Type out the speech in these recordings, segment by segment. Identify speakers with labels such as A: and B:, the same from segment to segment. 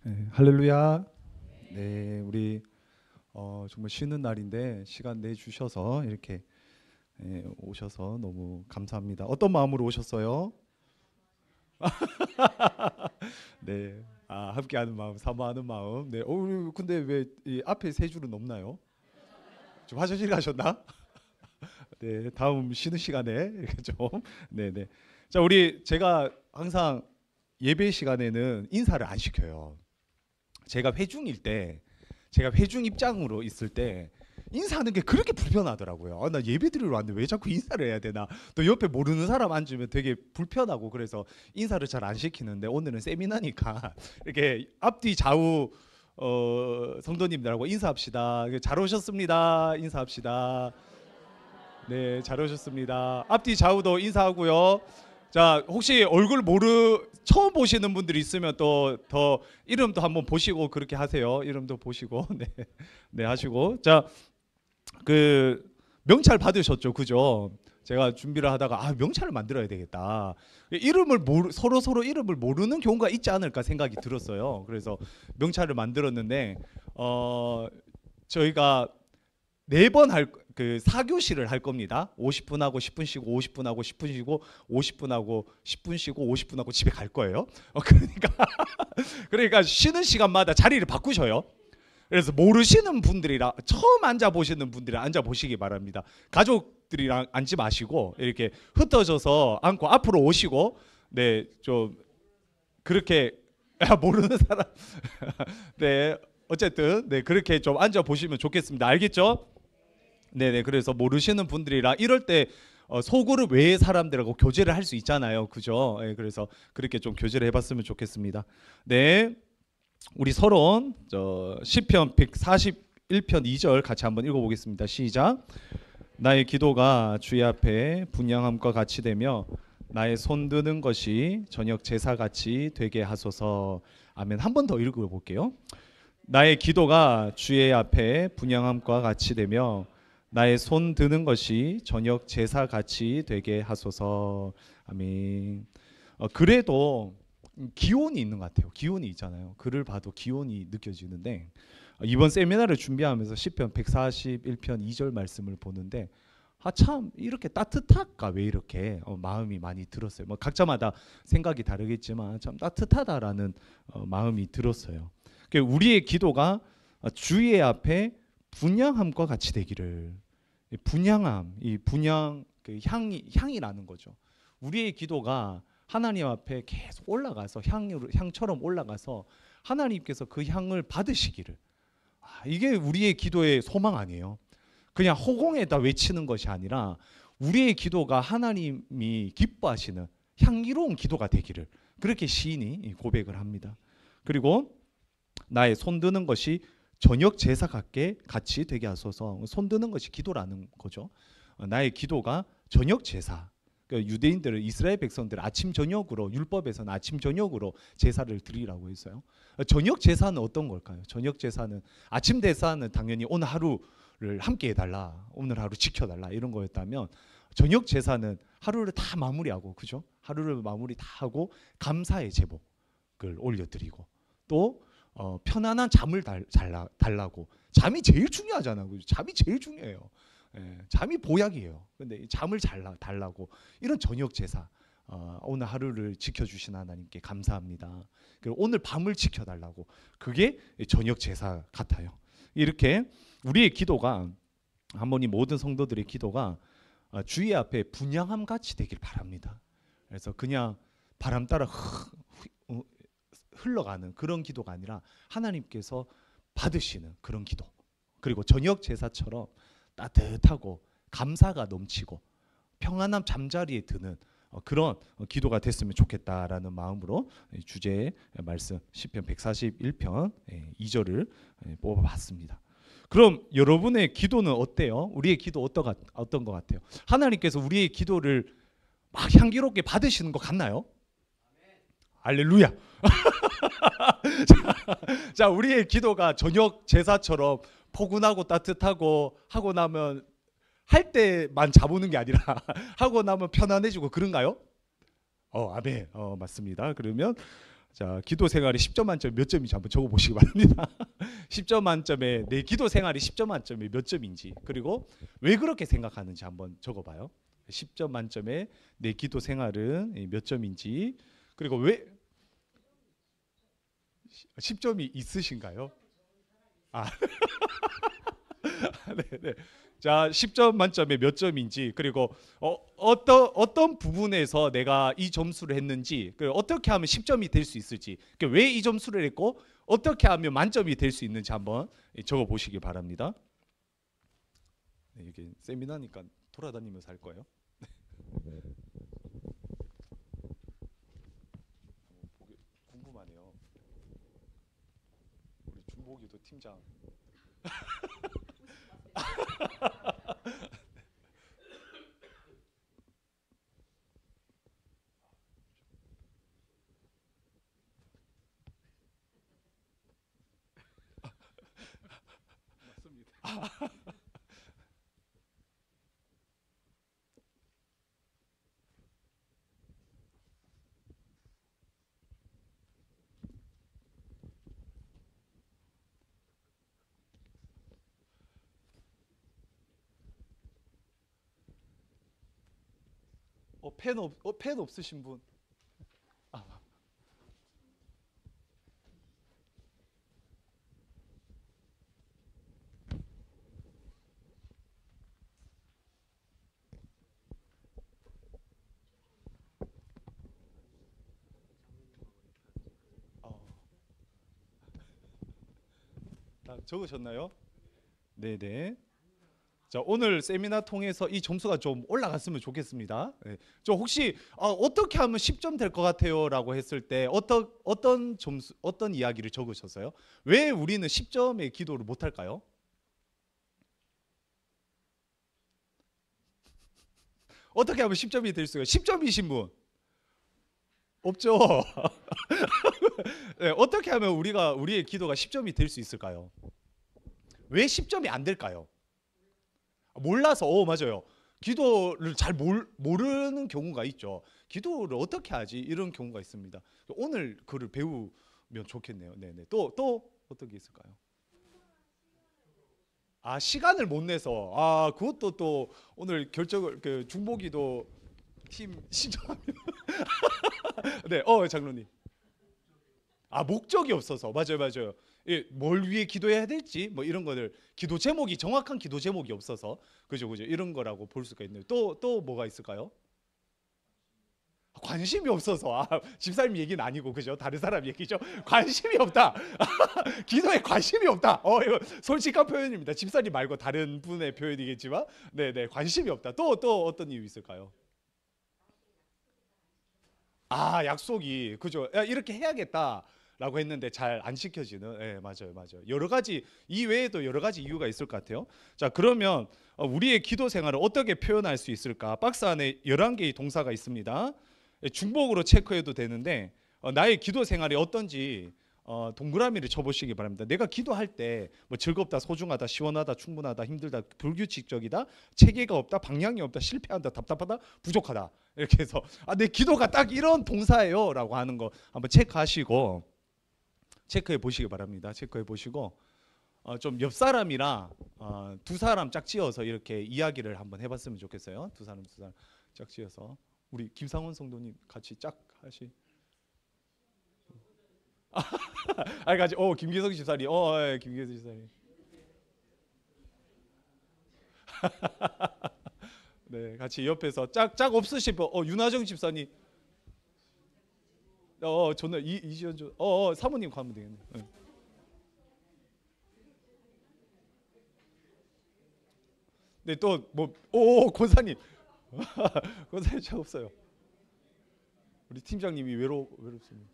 A: 네, 할렐루야. 네, 우리 정말 쉬는 날인데 시간 내 주셔서 이렇게 오셔서 너무 감사합니다. 어떤 마음으로 오셨어요? 네, 함께하는 마음, 사모하는 마음. 네, 근데 왜 이 앞에 세 줄은 없나요? 좀 화장실 가셨나? 네, 다음 쉬는 시간에 이렇게 좀. 네, 네. 자, 제가 항상 예배 시간에는 인사를 안 시켜요. 제가 회중일 때, 제가 회중 입장으로 있을 때 인사하는 게 그렇게 불편하더라고요. 나 예배 드리러 왔는데 왜 자꾸 인사를 해야 되나? 또 옆에 모르는 사람 앉으면 되게 불편하고 그래서 인사를 잘 안 시키는데 오늘은 세미나니까 이렇게 앞뒤 좌우 성도님들하고 인사합시다. 잘 오셨습니다. 인사합시다. 네, 잘 오셨습니다. 앞뒤 좌우도 인사하고요. 자, 혹시 얼굴 처음 보시는 분들이 있으면 또 더 이름도 한번 보시고 그렇게 하세요. 이름도 보시고 네, 네 하시고 자, 그 명찰 받으셨죠, 그죠? 제가 준비를 하다가 명찰을 만들어야 되겠다. 서로 이름을 모르는 경우가 있지 않을까 생각이 들었어요. 그래서 명찰을 만들었는데 저희가 4번 그 4교시를 할 겁니다. 50분 하고 10분 쉬고 50분 하고 10분 쉬고 50분 하고 10분 쉬고 50분 하고 집에 갈 거예요. 그러니까 쉬는 시간마다 자리를 바꾸셔요. 그래서 모르시는 분들이랑 처음 앉아 보시는 분들이 앉아 보시기 바랍니다. 가족들이랑 앉지 마시고 이렇게 흩어져서 앉고 앞으로 오시고 네, 좀 그렇게 모르는 사람 네, 어쨌든 네, 그렇게 좀 앉아 보시면 좋겠습니다. 알겠죠? 네네. 그래서 모르시는 분들이라 이럴 때 속으로 왜 사람들하고 교제를 할 수 있잖아요. 그죠? 네, 그래서 그렇게 좀 교제를 해봤으면 좋겠습니다. 네, 우리 서론 시편 141편 2절 같이 한번 읽어보겠습니다. 시작. 나의 기도가 주의 앞에 분향함과 같이 되며 나의 손 드는 것이 저녁 제사 같이 되게 하소서. 아멘. 한 번 더 읽어볼게요. 나의 기도가 주의 앞에 분향함과 같이 되며 나의 손 드는 것이 저녁 제사 같이 되게 하소서. 아멘. 그래도 기온이 있는 것 같아요. 기온이 있잖아요. 글을 봐도 기온이 느껴지는데 이번 세미나를 준비하면서 시편 141편 2절 말씀을 보는데 참 이렇게 따뜻할까 왜 이렇게 마음이 많이 들었어요. 뭐 각자마다 생각이 다르겠지만 참 따뜻하다라는 마음이 들었어요. 우리의 기도가 주의 앞에 분향함과 같이 되기를. 분향함, 이 분향 그 향이라는 거죠. 우리의 기도가 하나님 앞에 계속 올라가서 향처럼 올라가서 하나님께서 그 향을 받으시기를. 이게 우리의 기도의 소망 아니에요. 그냥 허공에다 외치는 것이 아니라 우리의 기도가 하나님이 기뻐하시는 향기로운 기도가 되기를. 그렇게 시인이 고백을 합니다. 그리고 나의 손 드는 것이 저녁 제사 같이 되게 하소서. 손 드는 것이 기도라는 거죠. 나의 기도가 저녁 제사. 그러니까 유대인들은 이스라엘 백성들 아침 저녁으로 율법에서는 아침 저녁으로 제사를 드리라고 했어요. 저녁 제사는 어떤 걸까요? 저녁 제사는 아침 제사는 당연히 오늘 하루를 함께 해달라, 오늘 하루 지켜달라 이런 거였다면 저녁 제사는 하루를 다 마무리하고 그죠? 하루를 마무리 다 하고 감사의 제목을 올려드리고 또 편안한 잠을 달라고. 잠이 제일 중요하잖아요. 그죠? 잠이 제일 중요해요. 잠이 보약이에요. 근데 잠을 달라고 이런 저녁 제사. 오늘 하루를 지켜주신 하나님께 감사합니다. 그리고 오늘 밤을 지켜달라고. 그게 저녁 제사 같아요. 이렇게 우리의 기도가 한번이 모든 성도들의 기도가 주의 앞에 분향함 같이 되길 바랍니다. 그래서 그냥 바람 따라 흘러가는 그런 기도가 아니라 하나님께서 받으시는 그런 기도. 그리고 저녁 제사처럼 따뜻하고 감사가 넘치고 평안한 잠자리에 드는 그런 기도가 됐으면 좋겠다라는 마음으로 주제의 말씀 시편 141편 2절을 뽑아봤습니다. 그럼 여러분의 기도는 어때요? 우리의 기도 어떤 것 같아요? 하나님께서 우리의 기도를 막 향기롭게 받으시는 것 같나요? 할렐루야. 자, 우리의 기도가 저녁 제사처럼 포근하고 따뜻하고 하고 나면 할 때만 잡으는 게 아니라 하고 나면 편안해지고 그런가요? 아멘. 맞습니다. 그러면 자, 기도 생활이 10점 만점에 몇 점인지 한번 적어 보시기 바랍니다. 10점 만점에 내 기도 생활이 10점 만점에 몇 점인지, 그리고 왜 그렇게 생각하는지 한번 적어 봐요. 10점 만점에 내 기도 생활은 몇 점인지, 그리고 왜 10점이 있으신가요? 아, 네, 네. 자, 10점 만점에 몇 점인지, 그리고 어떤 부분에서 내가 이 점수를 했는지, 그리고 어떻게 하면 10점이 될 수 있을지, 왜 이 점수를 했고 어떻게 하면 만점이 될 수 있는지 한번 적어 보시기 바랍니다. 네, 이게 세미나니까 돌아다니면서 할 거예요. 궁금하네요. 우리 준복이도 팀장. 맞습니다. 펜 없으신 분? 아, 어, 다 적으셨나요? 네네. 자, 오늘 세미나 통해서 이 점수가 좀 올라갔으면 좋겠습니다. 네. 저 혹시 어떻게 하면 10점 될 것 같아요라고 했을 때 어떤 점수, 어떤 이야기를 적으셨어요? 왜 우리는 10점의 기도를 못 할까요? 어떻게 하면 10점이 될 수가? 10점이신 분 없죠. 네, 어떻게 하면 우리의 기도가 10점이 될 수 있을까요? 왜 10점이 안 될까요? 몰라서. 맞아요. 기도를 잘 모르는 경우가 있죠. 기도를 어떻게 하지? 이런 경우가 있습니다. 오늘 그를 배우면 좋겠네요. 네네. 또 어떤 게 있을까요? 아, 시간을 못 내서. 아, 그것도 또 오늘 결정을 중보기도 팀 신청합니다. 네, 장로님. 아, 목적이 없어서. 맞아요, 맞아요. 예, 뭘 위해 기도해야 될지 뭐 이런 거를 기도 제목이, 정확한 기도 제목이 없어서, 그죠, 그죠, 이런 거라고 볼 수가 있네요. 또 뭐가 있을까요? 관심이 없어서. 집사님 얘기는 아니고, 그죠, 다른 사람 얘기죠. 관심이 없다. 기도에 관심이 없다. 이거 솔직한 표현입니다. 집사님 말고 다른 분의 표현이겠지만, 네네, 관심이 없다. 또 어떤 이유 있을까요? 아, 약속이, 그죠, 야, 이렇게 해야겠다라고 했는데 잘 안 지켜지는. 예, 맞아요, 맞아요. 여러 가지, 이 외에도 여러 가지 이유가 있을 것 같아요. 자, 그러면 우리의 기도 생활을 어떻게 표현할 수 있을까? 박스 안에 11개의 동사가 있습니다. 예, 중복으로 체크해도 되는데, 나의 기도 생활이 어떤지 동그라미를 쳐보시기 바랍니다. 내가 기도할 때 뭐 즐겁다, 소중하다, 시원하다, 충분하다, 힘들다, 불규칙적이다, 체계가 없다, 방향이 없다, 실패한다, 답답하다, 부족하다, 이렇게 해서 내 기도가 딱 이런 동사예요라고 하는 거 한번 체크하시고, 체크해 보시기 바랍니다. 체크해 보시고 좀 옆 사람이랑 두 사람 짝지어서 이렇게 이야기를 한번 해봤으면 좋겠어요. 두 사람 짝지어서 우리 김상원 성도님 같이 짝 하시. 같이. 김기석 집사님. 예, 김기석 집사님. 네, 같이 옆에서 짝 없으신 분. 윤하정 집사님. 저는 이지연 사모님 가면 되겠네. 네. 네, 또 뭐 권사님. 권사님 짝 없어요. 우리 팀장님이 외롭습니다.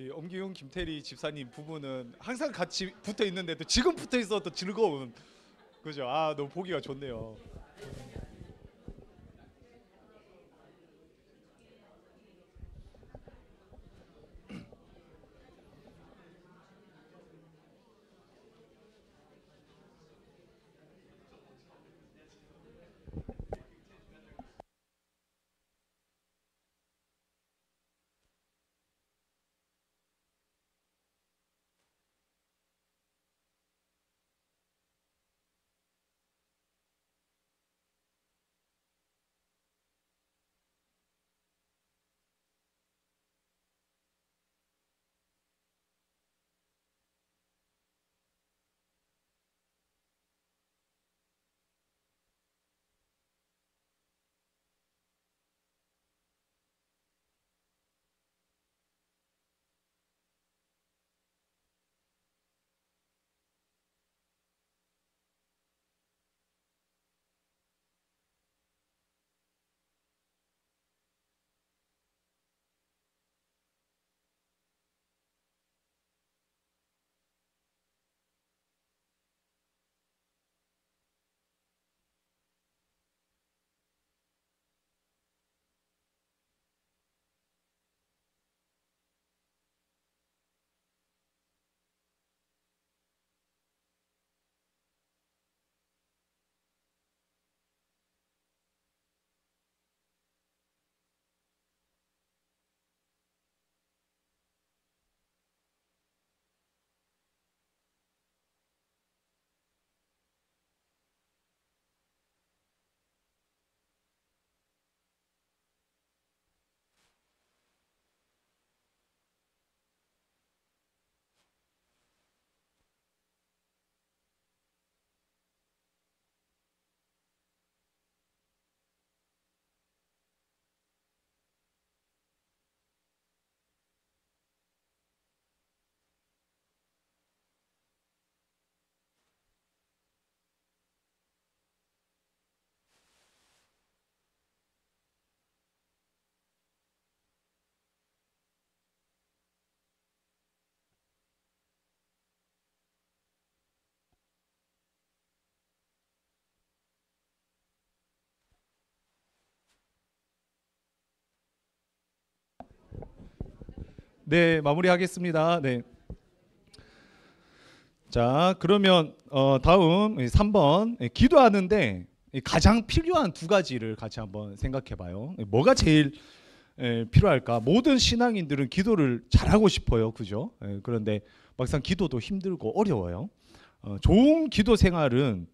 A: 우리 엄기용 김태리 집사님 부부는 항상 같이 붙어 있는데도 지금 붙어 있어도 즐거운, 그죠? 아, 너무 보기가 좋네요. 네, 마무리하겠습니다. 네. 자, 그러면 다음 3번 기도하는데 가장 필요한 두 가지를 같이 한번 생각해 봐요. 뭐가 제일 필요할까? 모든 신앙인들은 기도를 잘하고 싶어요. 그죠? 그런데 막상 기도도 힘들고 어려워요. 좋은 기도 생활은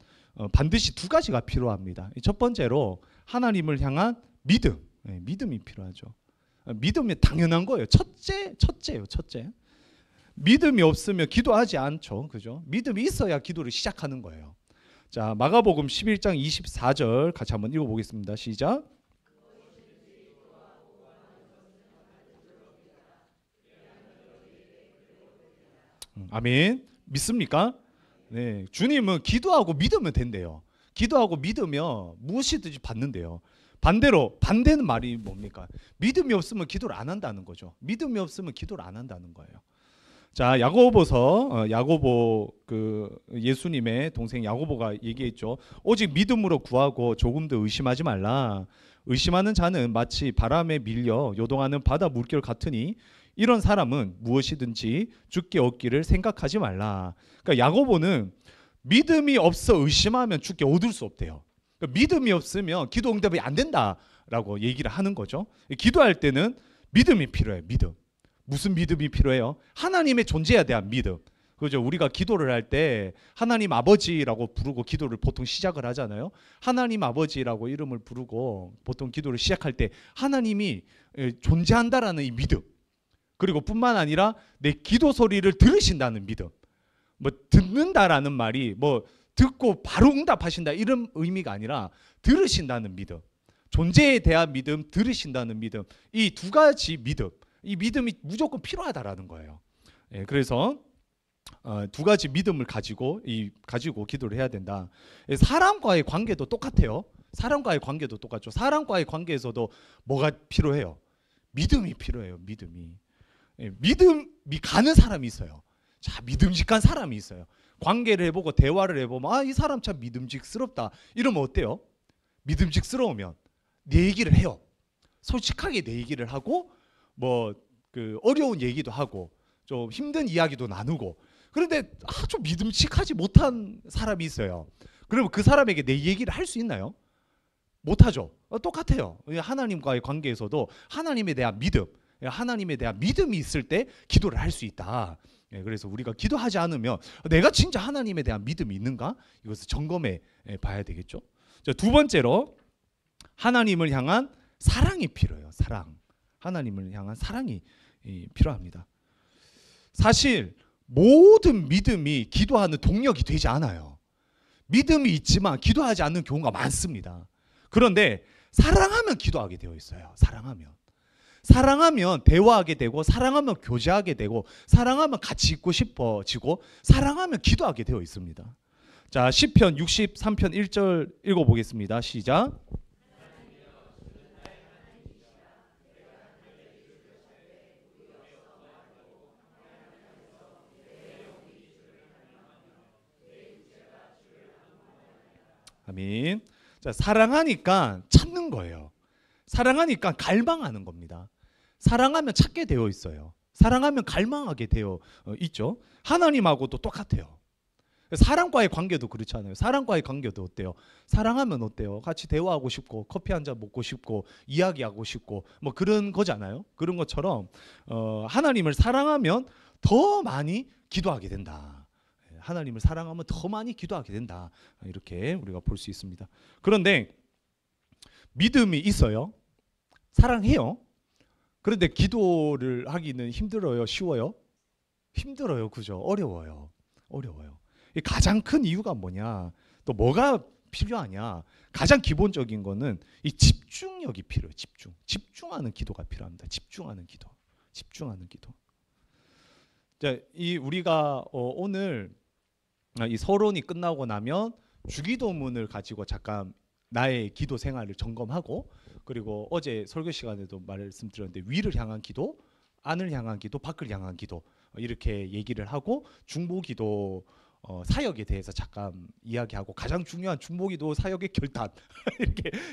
A: 반드시 두 가지가 필요합니다. 첫 번째로 하나님을 향한 믿음. 믿음이 필요하죠. 믿음이 당연한 거예요. 첫째예요, 첫째. 믿음이 없으면 기도하지 않죠. 그죠? 믿음이 있어야 기도를 시작하는 거예요. 자, 마가복음 11장 24절 같이 한번 읽어 보겠습니다. 시작. 아멘. 믿습니까? 네. 주님은 기도하고 믿으면 된대요. 기도하고 믿으면 무엇이든지 받는데요. 반대로 반대는 말이 뭡니까? 믿음이 없으면 기도를 안 한다는 거죠. 믿음이 없으면 기도를 안 한다는 거예요. 자, 야고보서 야고보 그 예수님의 동생 야고보가 얘기했죠. 오직 믿음으로 구하고 조금도 의심하지 말라. 의심하는 자는 마치 바람에 밀려 요동하는 바다 물결 같으니 이런 사람은 무엇이든지 주께 얻기를 생각하지 말라. 그러니까 야고보는 믿음이 없어 의심하면 주께 얻을 수 없대요. 그러니까 믿음이 없으면 기도 응답이 안 된다라고 얘기를 하는 거죠. 기도할 때는 믿음이 필요해요. 믿음. 무슨 믿음이 필요해요? 하나님의 존재에 대한 믿음. 그죠? 우리가 기도를 할 때 하나님 아버지라고 부르고 기도를 보통 시작을 하잖아요. 하나님 아버지라고 이름을 부르고 보통 기도를 시작할 때 하나님이 존재한다라는 이 믿음. 그리고 뿐만 아니라 내 기도 소리를 들으신다는 믿음. 뭐 듣는다라는 말이 뭐 듣고 바로 응답하신다 이런 의미가 아니라 들으신다는 믿음. 존재에 대한 믿음, 들으신다는 믿음. 이 두 가지 믿음. 이 믿음이 무조건 필요하다라는 거예요. 그래서 두 가지 믿음을 가지고 기도를 해야 된다. 사람과의 관계도 똑같아요. 사람과의 관계도 똑같죠. 사람과의 관계에서도 뭐가 필요해요? 믿음이 필요해요. 믿음이. 믿음이 가는 사람이 있어요. 자, 믿음직한 사람이 있어요. 관계를 해보고 대화를 해보면 아, 이 사람 참 믿음직스럽다. 이러면 어때요? 믿음직스러우면 내 얘기를 해요. 솔직하게 내 얘기를 하고 뭐 그 어려운 얘기도 하고 좀 힘든 이야기도 나누고. 그런데 아주 믿음직하지 못한 사람이 있어요. 그러면 그 사람에게 내 얘기를 할 수 있나요? 못하죠. 똑같아요. 하나님과의 관계에서도 하나님에 대한 믿음, 하나님에 대한 믿음이 있을 때 기도를 할 수 있다. 그래서 우리가 기도하지 않으면 내가 진짜 하나님에 대한 믿음이 있는가? 이것을 점검해 봐야 되겠죠. 두 번째로 하나님을 향한 사랑이 필요해요. 사랑. 하나님을 향한 사랑이 필요합니다. 사실 모든 믿음이 기도하는 동력이 되지 않아요. 믿음이 있지만 기도하지 않는 경우가 많습니다. 그런데 사랑하면 기도하게 되어 있어요. 사랑하면 대화하게 되고, 사랑하면 교제하게 되고, 사랑하면 같이 있고 싶어지고, 사랑하면 기도하게 되어 있습니다. 자, 시편 63편 1절 읽어보겠습니다. 시작. 아멘. 자, 사랑하니까 찾는 거예요. 사랑하니까 갈망하는 겁니다. 사랑하면 찾게 되어 있어요. 사랑하면 갈망하게 되어 있죠. 하나님하고도 똑같아요. 사랑과의 관계도 그렇잖아요. 사랑과의 관계도 어때요? 사랑하면 어때요? 같이 대화하고 싶고 커피 한 잔 먹고 싶고 이야기하고 싶고 뭐 그런 거잖아요. 그런 것처럼 하나님을 사랑하면 더 많이 기도하게 된다. 하나님을 사랑하면 더 많이 기도하게 된다. 이렇게 우리가 볼 수 있습니다. 그런데 믿음이 있어요. 사랑해요. 그런데 기도를 하기는 힘들어요? 쉬워요? 힘들어요. 그죠? 어려워요. 가장 큰 이유가 뭐냐? 또 뭐가 필요하냐? 가장 기본적인 거는 이 집중력이 필요해요. 집중하는 기도가 필요합니다. 집중하는 기도. 자, 이 우리가 오늘 이 서론이 끝나고 나면 주기도문을 가지고 잠깐 나의 기도 생활을 점검하고, 그리고 어제 설교 시간에도 말씀드렸는데 위를 향한 기도, 안을 향한 기도, 밖을 향한 기도 이렇게 얘기를 하고 중보기도 사역에 대해서 잠깐 이야기하고 가장 중요한 중보기도 사역의 결단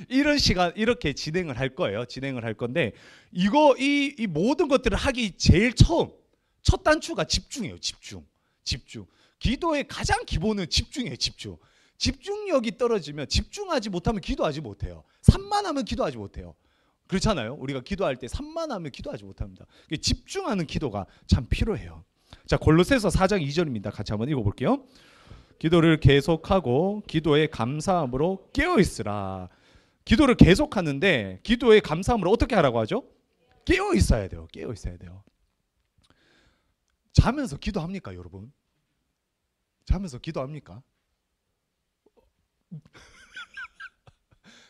A: 이런 시간 이렇게 진행을 할 거예요. 진행을 할 건데 이 모든 것들을 하기 제일 첫 단추가 집중이에요. 집중. 기도의 가장 기본은 집중이에요. 집중력이 떨어지면 집중하지 못하면 기도하지 못해요. 산만하면 기도하지 못해요. 그렇잖아요. 우리가 기도할 때 산만하면 기도하지 못합니다. 집중하는 기도가 참 필요해요. 자, 골로새서 4장 2절입니다. 같이 한번 읽어볼게요. 기도를 계속하고 기도에 감사함으로 깨어있으라. 기도를 계속하는데 기도에 감사함으로 어떻게 하라고 하죠? 깨어있어야 돼요. 자면서 기도합니까, 여러분? 자면서 기도합니까?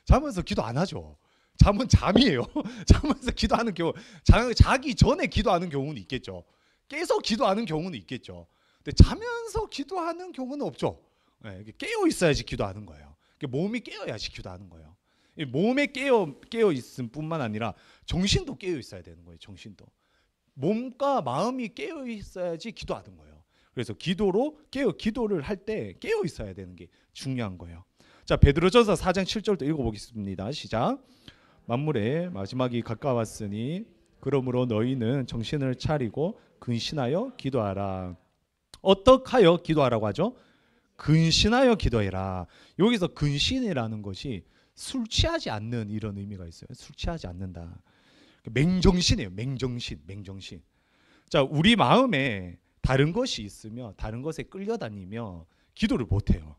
A: 자면서 기도 안 하죠. 잠은 잠이에요. 자면서 기도하는 경우, 자기 전에 기도하는 경우는 있겠죠. 깨서 기도하는 경우는 있겠죠. 근데 자면서 기도하는 경우는 없죠. 깨어 있어야지 기도하는 거예요. 몸이 깨어야지 기도하는 거예요. 몸에 깨어 있음 뿐만 아니라 정신도 깨어 있어야 되는 거예요. 정신도. 몸과 마음이 깨어 있어야지 기도하는 거예요. 그래서 기도를 할 때 깨어 있어야 되는 게 중요한 거예요. 자, 베드로전서 4장 7절도 읽어보겠습니다. 시작. 만물의 마지막이 가까웠으니 그러므로 너희는 정신을 차리고 근신하여 기도하라. 어떡하여 기도하라고 하죠? 근신하여 기도해라. 여기서 근신이라는 것이 술 취하지 않는 이런 의미가 있어요. 술 취하지 않는다. 맹정신이에요. 맹정신. 자, 우리 마음에 다른 것이 있으며 다른 것에 끌려다니며 기도를 못해요.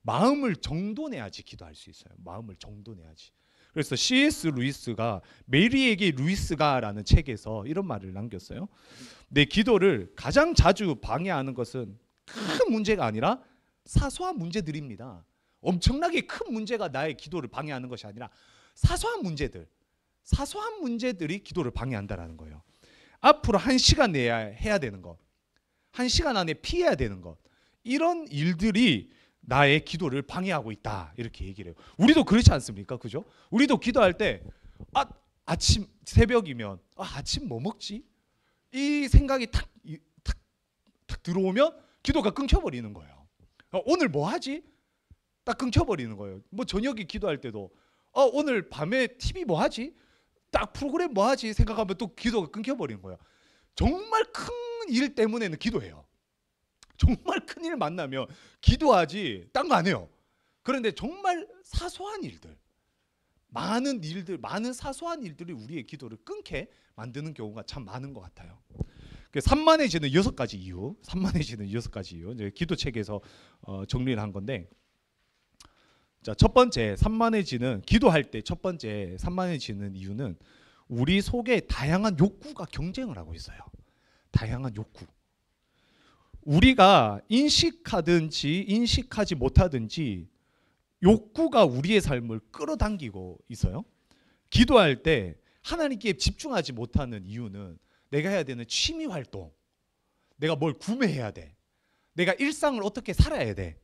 A: 마음을 정돈해야지 기도할 수 있어요. 마음을 정돈해야지. 그래서 C.S. 루이스가 메리에게 루이스가라는 책에서 이런 말을 남겼어요. 내 기도를 가장 자주 방해하는 것은 큰 문제가 아니라 사소한 문제들입니다. 엄청나게 큰 문제가 나의 기도를 방해하는 것이 아니라 사소한 문제들이 기도를 방해한다라는 거예요. 앞으로 1시간 내야 해야 되는 것, 1시간 안에 피해야 되는 것, 이런 일들이 나의 기도를 방해하고 있다, 이렇게 얘기를 해요. 우리도 그렇지 않습니까? 그죠? 우리도 기도할 때 아침 새벽이면 아침 뭐 먹지? 이 생각이 탁 들어오면 기도가 끊겨버리는 거예요. 오늘 뭐 하지? 딱 끊겨버리는 거예요. 뭐 저녁에 기도할 때도 오늘 밤에 TV 뭐 하지? 딱 프로그램 뭐 하지? 생각하면 또 기도가 끊겨버리는 거예요. 정말 큰 일 때문에는 기도해요. 정말 큰 일 만나면 기도하지 딴 거 안 해요. 그런데 정말 사소한 일들, 많은 사소한 일들이 우리의 기도를 끊게 만드는 경우가 참 많은 것 같아요. 산만해지는 6가지 이유, 이제 기도책에서 정리를 한 건데, 자, 첫 번째 기도할 때 첫 번째 산만해지는 이유는 우리 속에 다양한 욕구가 경쟁을 하고 있어요. 다양한 욕구. 우리가 인식하든지 인식하지 못하든지 욕구가 우리의 삶을 끌어당기고 있어요. 기도할 때 하나님께 집중하지 못하는 이유는 내가 해야 되는 취미 활동, 내가 뭘 구매해야 돼, 내가 일상을 어떻게 살아야 돼,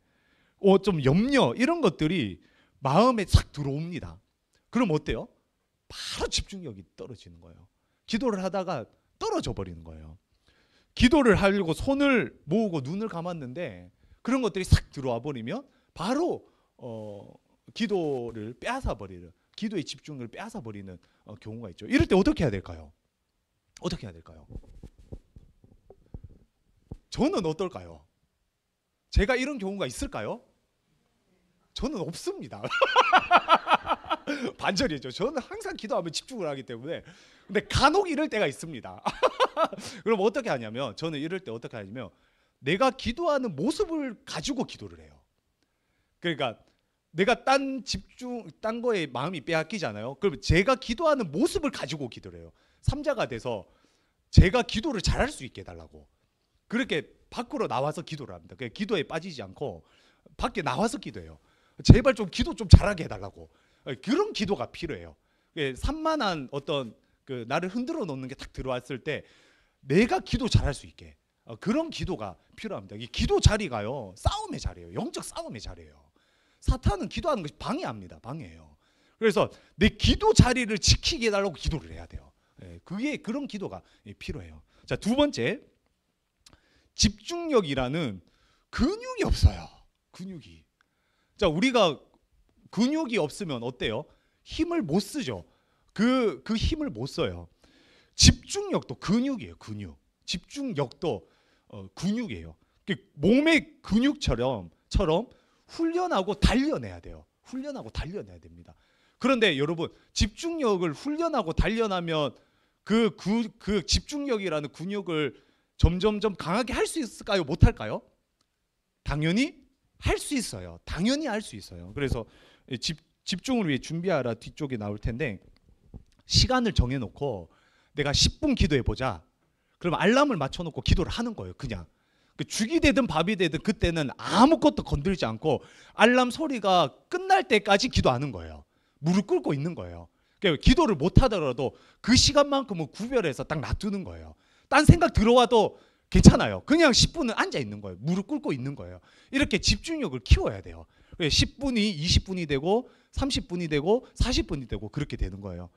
A: 좀 염려, 이런 것들이 마음에 싹 들어옵니다. 그럼 어때요? 바로 집중력이 떨어지는 거예요. 기도를 하다가 떨어져 버리는 거예요. 기도를 하려고 손을 모으고 눈을 감았는데 그런 것들이 싹 들어와 버리면 바로 기도를 빼앗아 버리는, 기도의 집중을 빼앗아 버리는 경우가 있죠. 이럴 때 어떻게 해야 될까요? 어떻게 해야 될까요? 저는 어떨까요? 제가 이런 경우가 있을까요? 저는 없습니다. 반전이죠. 저는 항상 기도하면 집중을 하기 때문에. 근데 간혹 이럴 때가 있습니다. 그럼 어떻게 하냐면, 저는 이럴 때 어떻게 하냐면 내가 기도하는 모습을 가지고 기도를 해요. 그러니까 내가 딴 거에 마음이 빼앗기잖아요. 그러면 제가 기도하는 모습을 가지고 기도를 해요. 삼자가 돼서 제가 기도를 잘할 수 있게 해달라고. 그렇게 밖으로 나와서 기도를 합니다. 기도에 빠지지 않고 밖에 나와서 기도해요. 제발 좀 기도 좀 잘하게 해달라고. 그런 기도가 필요해요. 산만한 어떤 나를 흔들어 놓는 게 딱 들어왔을 때 내가 기도 잘할 수 있게, 그런 기도가 필요합니다. 이 기도 자리가요, 싸움의 자리예요. 영적 싸움의 자리예요. 사탄은 기도하는 것이 방해합니다. 방해해요. 그래서 내 기도 자리를 지키게 해달라고 기도를 해야 돼요. 그런 기도가 필요해요. 자, 두 번째, 집중력이라는 근육이 없어요. 근육이. 자, 우리가 근육이 없으면 어때요? 힘을 못 쓰죠. 그 힘을 못 써요. 집중력도 근육이에요. 근육. 집중력도 근육이에요. 몸의 근육처럼 훈련하고 단련해야 돼요. 훈련하고 단련해야 됩니다. 그런데 여러분, 집중력을 훈련하고 단련하면 그 집중력이라는 근육을 점점점 강하게 할 수 있을까요? 못 할까요? 당연히 할 수 있어요. 당연히 할 수 있어요. 그래서 집중을 위해 준비하라 뒤쪽에 나올 텐데, 시간을 정해놓고 내가 10분 기도해보자. 그러면 알람을 맞춰놓고 기도를 하는 거예요. 그냥 죽이 되든 밥이 되든 그때는 아무것도 건들지 않고 알람 소리가 끝날 때까지 기도하는 거예요. 무릎 꿇고 있는 거예요. 그러니까 기도를 못하더라도 그 시간만큼은 구별해서 딱 놔두는 거예요. 딴 생각 들어와도 괜찮아요. 그냥 10분은 앉아 있는 거예요. 무릎 꿇고 있는 거예요. 이렇게 집중력을 키워야 돼요. 10분이 20분이 되고 30분이 되고 40분이 되고 그렇게 되는 거예요.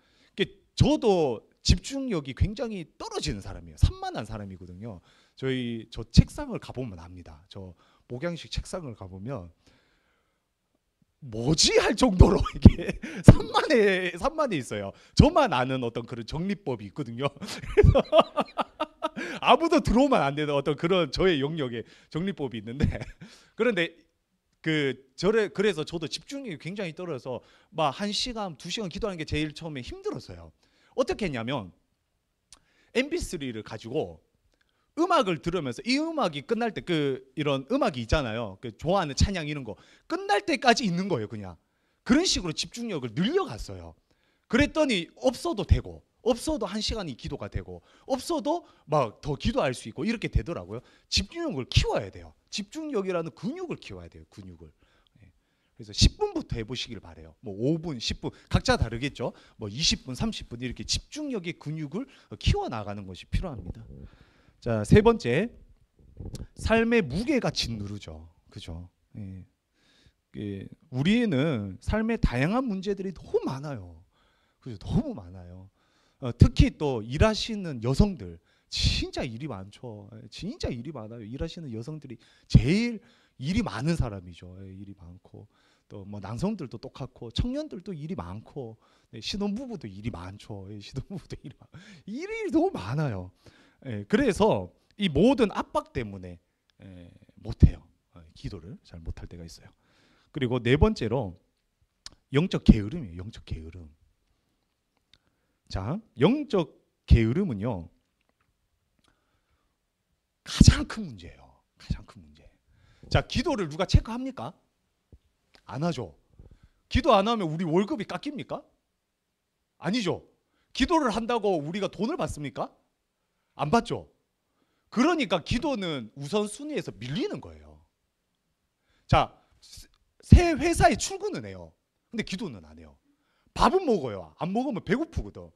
A: 저도 집중력이 굉장히 떨어지는 사람이에요. 산만한 사람이거든요. 저 책상을 가보면 압니다. 저 목양식 책상을 가보면 뭐지 할 정도로 이게 산만해 있어요. 저만 아는 어떤 그런 정리법이 있거든요. 그래서 아무도 들어오면 안 되는 어떤 그런 저의 영역의 정리법이 있는데, 그런데 그래서 저도 집중력이 굉장히 떨어져서 막 1시간, 2시간 기도하는 게 제일 처음에 힘들었어요. 어떻게 했냐면 mp3를 가지고 음악을 들으면서 이 음악이 끝날 때 이런 음악이 있잖아요. 좋아하는 찬양 이런 거 끝날 때까지 있는 거예요. 그냥 그런 식으로 집중력을 늘려갔어요. 그랬더니 없어도 되고, 없어도 1시간이 기도가 되고, 없어도 막 더 기도할 수 있고 이렇게 되더라고요. 집중력을 키워야 돼요. 집중력이라는 근육을 키워야 돼요. 근육을. 그래서 10분부터 해보시길 바래요. 뭐 5분, 10분 각자 다르겠죠. 뭐 20분, 30분 이렇게 집중력의 근육을 키워 나가는 것이 필요합니다. 자, 세 번째, 삶의 무게가 짓누르죠. 그죠? 우리는 삶의 다양한 문제들이 너무 많아요. 그죠? 너무 많아요. 특히 또 일하시는 여성들, 진짜 일이 많죠. 진짜 일이 많아요. 일하시는 여성들이 제일 일이 많은 사람이죠. 일이 많고 또 뭐 남성들도 똑같고 청년들도 일이 많고 신혼부부도 일이 많죠. 신혼부부도 일이 너무 많아요. 그래서 이 모든 압박 때문에 못해요. 기도를 잘 못할 때가 있어요. 그리고 네 번째로 영적 게으름이에요. 영적 게으름. 자, 영적 게으름은요 가장 큰 문제예요. 가장 큰 문제. 자, 기도를 누가 체크합니까? 안 하죠. 기도 안 하면 우리 월급이 깎입니까? 아니죠. 기도를 한다고 우리가 돈을 받습니까? 안 받죠. 그러니까 기도는 우선순위에서 밀리는 거예요. 자, 새 회사에 출근은 해요. 근데 기도는 안 해요. 밥은 먹어요. 안 먹으면 배고프거든.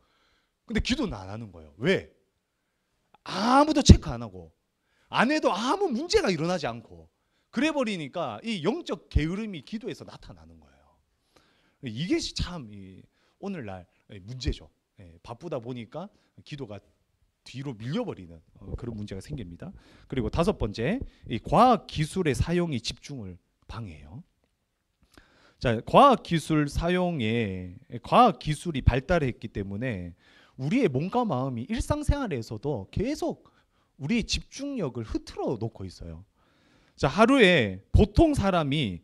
A: 근데 기도는 안 하는 거예요. 왜? 아무도 체크 안 하고 안 해도 아무 문제가 일어나지 않고 그래 버리니까 이 영적 게으름이 기도에서 나타나는 거예요. 이게 참 오늘날 문제죠. 바쁘다 보니까 기도가 뒤로 밀려버리는 그런 문제가 생깁니다. 그리고 다섯 번째, 이 과학 기술의 사용이 집중을 방해해요. 자, 과학 기술 사용에 과학 기술이 발달했기 때문에 우리의 몸과 마음이 일상생활에서도 계속 우리의 집중력을 흐트러 놓고 있어요. 자, 하루에 보통 사람이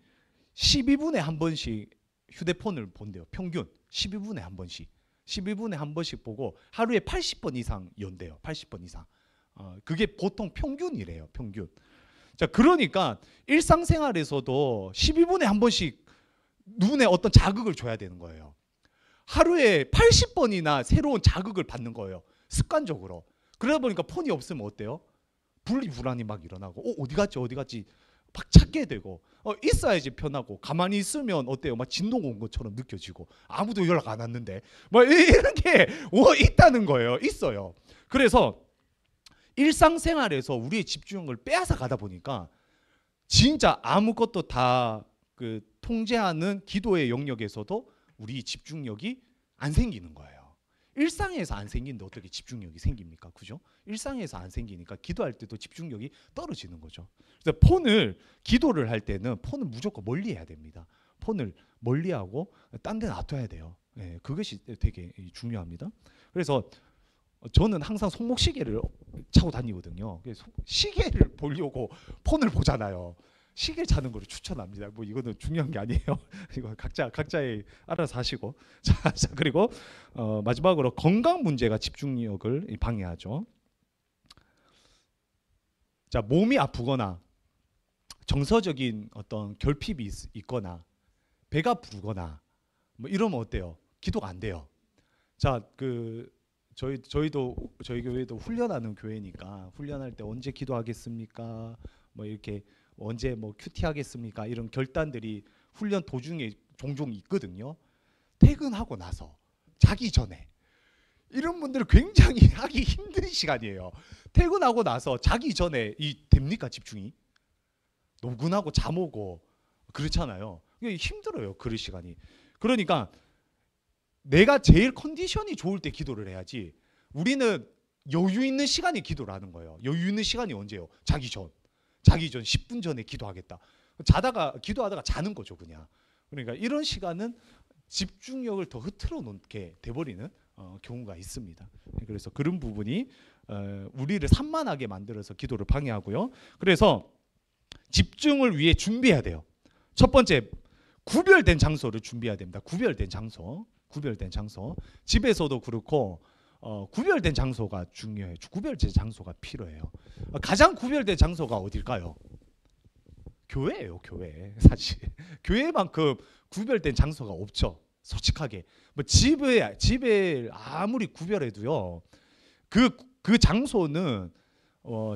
A: 12분에 한 번씩 휴대폰을 본대요. 평균 12분에 한 번씩. 12분에 한 번씩 보고 하루에 80번 이상 연대요. 80번 이상. 그게 보통 평균이래요. 평균. 자, 그러니까 일상생활에서도 12분에 한 번씩 눈에 어떤 자극을 줘야 되는 거예요. 하루에 80번이나 새로운 자극을 받는 거예요. 습관적으로. 그러다 보니까 폰이 없으면 어때요? 분리불안이 막 일어나고 어디 갔지 어디 갔지 막 찾게 되고 있어야지 편하고 가만히 있으면 어때요? 막 진동 온 것처럼 느껴지고 아무도 연락 안 왔는데 뭐 이런 게 있다는 거예요. 있어요. 그래서 일상생활에서 우리의 집중력을 빼앗아 가다 보니까 진짜 아무것도 다 그 통제하는 기도의 영역에서도 우리 집중력이 안 생기는 거예요. 일상에서 안 생기는데 어떻게 집중력이 생깁니까? 그죠? 일상에서 안 생기니까 기도할 때도 집중력이 떨어지는 거죠. 그래서 기도를 할 때는 폰을 무조건 멀리 해야 됩니다. 폰을 멀리하고 딴 데 놔둬야 돼요. 그것이 되게 중요합니다. 그래서 저는 항상 손목시계를 차고 다니거든요. 시계를 보려고 폰을 보잖아요. 시계 차는 거를 추천합니다. 뭐 이거는 중요한 게 아니에요. 이거 각자의 알아서 하시고. 자, 그리고 마지막으로 건강 문제가 집중력을 방해하죠. 자, 몸이 아프거나 정서적인 어떤 결핍이 있거나 배가 부르거나 뭐 이러면 어때요? 기도가 안 돼요. 자, 저희 교회도 훈련하는 교회니까 훈련할 때 언제 기도하겠습니까? 뭐 이렇게 언제 뭐 큐티 하겠습니까? 이런 결단들이 훈련 도중에 종종 있거든요. 퇴근하고 나서 자기 전에 이런 분들은 굉장히 하기 힘든 시간이에요. 퇴근하고 나서 자기 전에 됩니까 집중이? 노근하고 잠 오고 그렇잖아요. 이게 힘들어요. 그럴 시간이. 그러니까 내가 제일 컨디션이 좋을 때 기도를 해야지. 우리는 여유 있는 시간에 기도를 하는 거예요. 여유 있는 시간이 언제요? 자기 전 10분 전에 기도하겠다. 기도하다가 자는 거죠, 그냥. 그러니까 이런 시간은 집중력을 더 흐트러 놓게 돼버리는 경우가 있습니다. 그래서 그런 부분이 우리를 산만하게 만들어서 기도를 방해하고요. 그래서 집중을 위해 준비해야 돼요. 첫 번째, 구별된 장소를 준비해야 됩니다. 구별된 장소. 집에서도 그렇고 구별된 장소가 중요해요. 구별된 장소가 필요해요. 가장 구별된 장소가 어딜까요? 교회예요, 교회. 사실 교회만큼 구별된 장소가 없죠. 솔직하게 뭐 집에 아무리 구별해도요, 그 장소는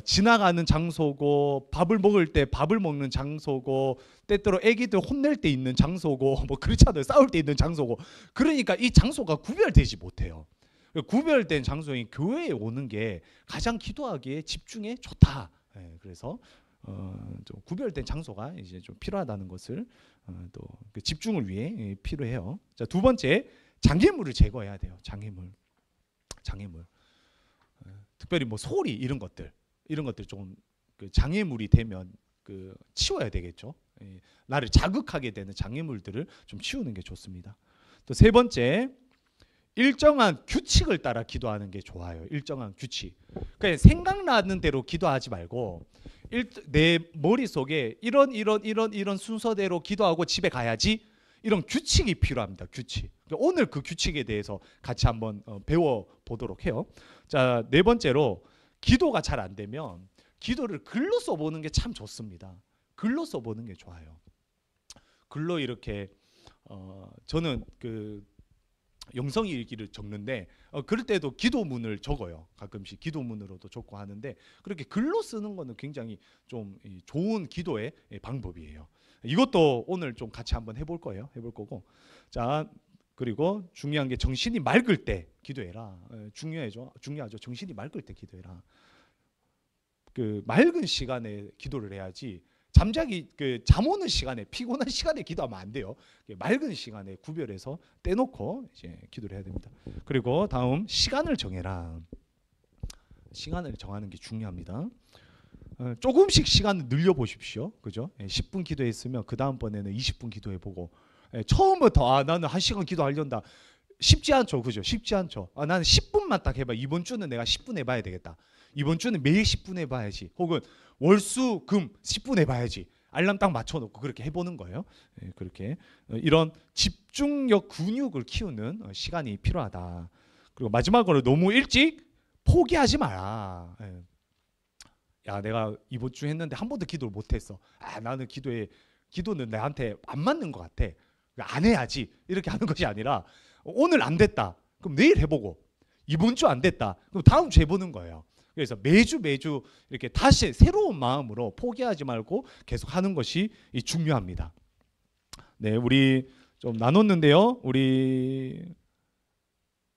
A: 지나가는 장소고 밥을 먹을 때 밥을 먹는 장소고 때때로 애기들 혼낼 때 있는 장소고 뭐 그렇잖아요. 싸울 때 있는 장소고. 그러니까 이 장소가 구별되지 못해요. 구별된 장소인 교회에 오는 게 가장 기도하기에 집중에 좋다. 그래서 좀 구별된 장소가 이제 좀 필요하다는 것을 또 그 집중을 위해 필요해요. 자, 두 번째, 장애물을 제거해야 돼요. 장애물. 특별히 뭐 소리 이런 것들 좀 그 장애물이 되면 그 치워야 되겠죠. 예, 나를 자극하게 되는 장애물들을 좀 치우는 게 좋습니다. 또 세 번째, 일정한 규칙을 따라 기도하는 게 좋아요. 일정한 규칙. 그러니까 생각나는 대로 기도하지 말고 내 머릿속에 이런 순서대로 기도하고 집에 가야지, 이런 규칙이 필요합니다. 규칙. 그러니까 오늘 그 규칙에 대해서 같이 한번 배워보도록 해요. 자, 네 번째로, 기도가 잘 안 되면 기도를 글로 써보는 게 참 좋습니다. 글로 써보는 게 좋아요. 글로 이렇게 저는 그 영성일기를 적는데 그럴 때도 기도문을 적어요. 가끔씩 기도문으로도 적고 하는데, 그렇게 글로 쓰는 거는 굉장히 좀 좋은 기도의 방법이에요. 이것도 오늘 좀 같이 한번 해볼 거예요. 해볼 거고. 자, 그리고 중요한 게 정신이 맑을 때 기도해라. 중요하죠. 정신이 맑을 때 기도해라. 그 맑은 시간에 기도를 해야지, 잠자기 그 잠 오는 시간에, 피곤한 시간에 기도하면 안 돼요. 맑은 시간에 구별해서 떼놓고 이제 기도를 해야 됩니다. 그리고 다음, 시간을 정해라. 시간을 정하는 게 중요합니다. 조금씩 시간을 늘려 보십시오. 그죠? 10분 기도했으면 그 다음번에는 20분 기도해 보고, 처음부터 나는 1시간 기도하려다 쉽지 않죠. 그죠? 쉽지 않죠. 나는 10분만 딱 해봐. 이번 주는 내가 10분 해봐야 되겠다. 이번 주는 매일 10분 해봐야지. 혹은 월수 금 10분 해봐야지. 알람 딱 맞춰놓고 그렇게 해보는 거예요. 그렇게 이런 집중력 근육을 키우는 시간이 필요하다. 그리고 마지막으로, 너무 일찍 포기하지 마라. 야, 내가 이번 주 했는데 한 번도 기도를 못했어. 나는 기도는 나한테 안 맞는 것 같아. 안 해야지. 이렇게 하는 것이 아니라, 오늘 안 됐다. 그럼 내일 해보고, 이번 주 안 됐다. 그럼 다음 주 해보는 거예요. 그래서 매주 이렇게 다시 새로운 마음으로 포기하지 말고 계속 하는 것이 중요합니다. 네, 우리 좀 나눴는데요. 우리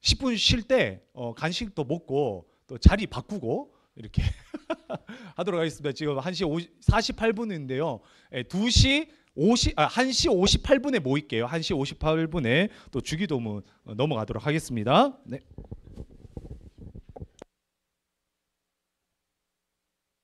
A: 10분 쉴 때 간식도 먹고 또 자리 바꾸고 이렇게 하도록 하겠습니다. 지금 1시 48분인데요. 1시 58분에 모일게요. 1시 58분에 또 주기도문 넘어가도록 하겠습니다. 네.